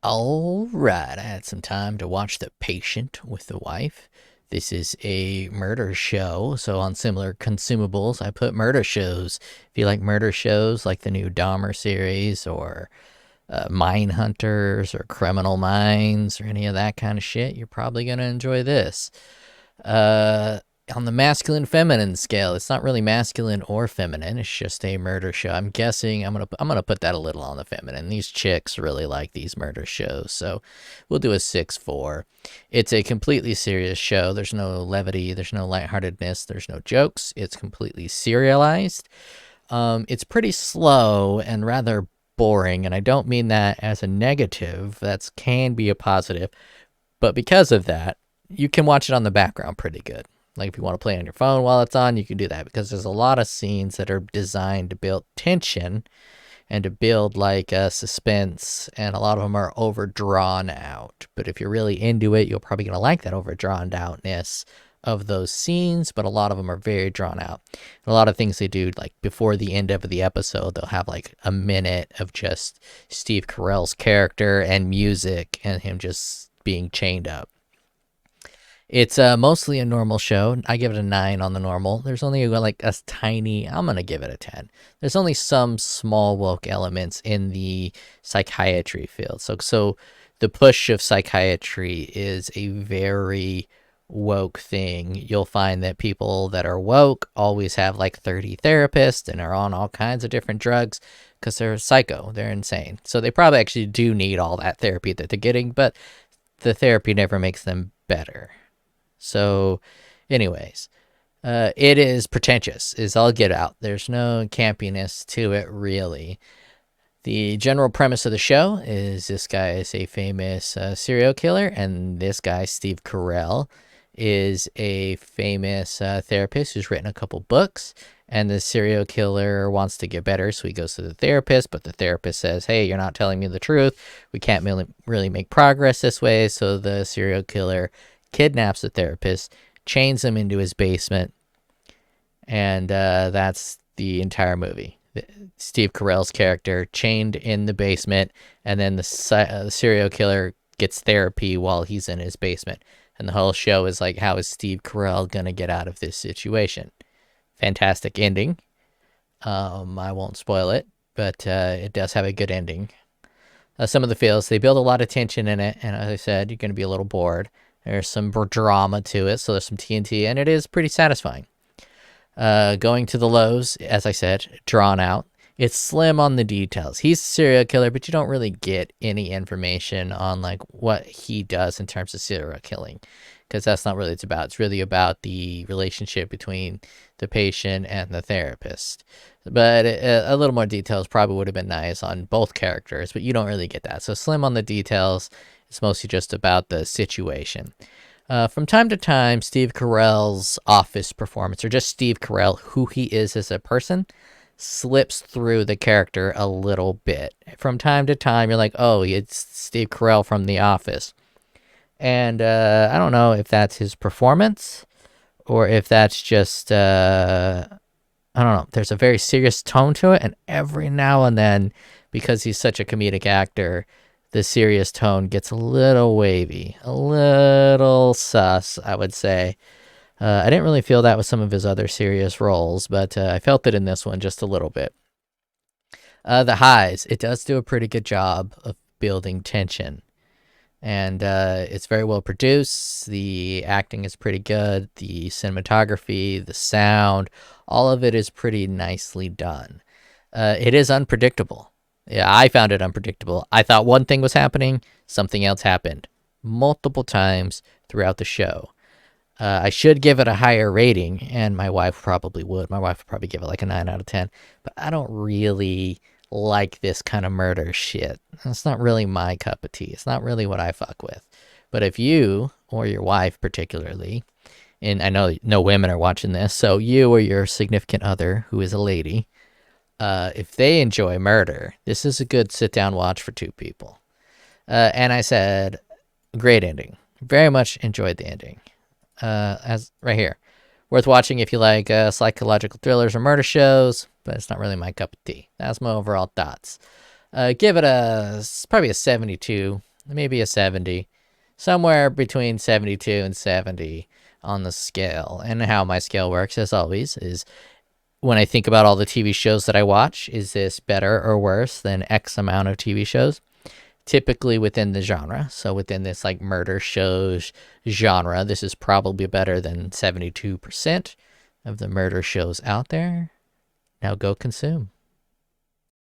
All right, I had some time to watch The Patient with the wife. This is a murder show, so on similar consumables, I put murder shows. If you like murder shows like the new Dahmer series or Mine Hunters or Criminal Minds or any of that kind of shit, you're probably going to enjoy this. Uh, on the masculine feminine scale, it's not really masculine or feminine. It's just a murder show. I'm guessing I'm gonna put that a little on the feminine. These chicks really like these murder shows, so we'll do a 6-4. It's a completely serious show. There's no levity. There's no lightheartedness. There's no jokes. It's completely serialized. It's pretty slow and rather boring, and I don't mean that as a negative. That can be a positive, but because of that, you can watch it on the background pretty good. Like if you want to play on your phone while it's on, you can do that because there's a lot of scenes that are designed to build tension and to build like suspense, and a lot of them are overdrawn out. But if you're really into it, you're probably going to like that overdrawn outness of those scenes, but a lot of them are very drawn out. And a lot of things they do, like before the end of the episode, they'll have like a minute of just Steve Carell's character and music and him just being chained up. It's mostly a normal show. I give it a 9 on the normal. There's only like a tiny, I'm going to give it a 10. There's only some small woke elements in the psychiatry field. So the push of psychiatry is a very woke thing. You'll find that people that are woke always have like 30 therapists and are on all kinds of different drugs because they're psycho. They're insane. So they probably actually do need all that therapy that they're getting, but the therapy never makes them better. So, anyways, it is pretentious, is all get out. There's no campiness to it, really. The general premise of the show is this guy is a famous serial killer, and this guy, Steve Carell, is a famous therapist who's written a couple books. And the serial killer wants to get better, so he goes to the therapist, but the therapist says, hey, you're not telling me the truth. We can't really make progress this way. So the serial killer kidnaps the therapist, chains him into his basement, and that's the entire movie. Steve Carell's character chained in the basement, and then the serial killer gets therapy while he's in his basement. And the whole show is like, how is Steve Carell going to get out of this situation? Fantastic ending. I won't spoil it, but it does have a good ending. Some of the feels, they build a lot of tension in it, and as I said, you're going to be a little bored. There's some drama to it, so there's some TNT, and it is pretty satisfying. Going to the lows, as I said, drawn out. It's slim on the details. He's a serial killer, but you don't really get any information on like what he does in terms of serial killing, because that's not really what it's about. It's really about the relationship between the patient and the therapist. But a little more details probably would have been nice on both characters, but you don't really get that. So slim on the details. It's mostly just about the situation. From time to time, Steve Carell's office performance, or just Steve Carell, who he is as a person, slips through the character a little bit. From time to time, you're like, oh, it's Steve Carell from The Office. And I don't know if that's his performance or if that's just, I don't know. There's a very serious tone to it. And every now and then, because he's such a comedic actor, the serious tone gets a little wavy, a little sus, I would say. I didn't really feel that with some of his other serious roles, but I felt it in this one just a little bit. The highs, it does do a pretty good job of building tension. And it's very well produced. The acting is pretty good. The cinematography, the sound, all of it is pretty nicely done. It is unpredictable. Yeah, I found it unpredictable. I thought one thing was happening, something else happened multiple times throughout the show. I should give it a higher rating, and my wife probably would. My wife would probably give it like a 9 out of 10. But I don't really like this kind of murder shit. It's not really my cup of tea. It's not really what I fuck with. But if you, or your wife particularly, and I know no women are watching this, so you or your significant other, who is a lady, if they enjoy murder, this is a good sit-down watch for two people. And I said, great ending. Very much enjoyed the ending. As right here, worth watching if you like psychological thrillers or murder shows, but it's not really my cup of tea. That's my overall thoughts. Give it probably a 72 maybe a 70. Somewhere between 72 and 70 on the scale. And how my scale works, as always, is when I think about all the TV shows that I watch, is this better or worse than X amount of TV shows? Typically within the genre. So within this like murder shows genre, this is probably better than 72% of the murder shows out there. Now go consume.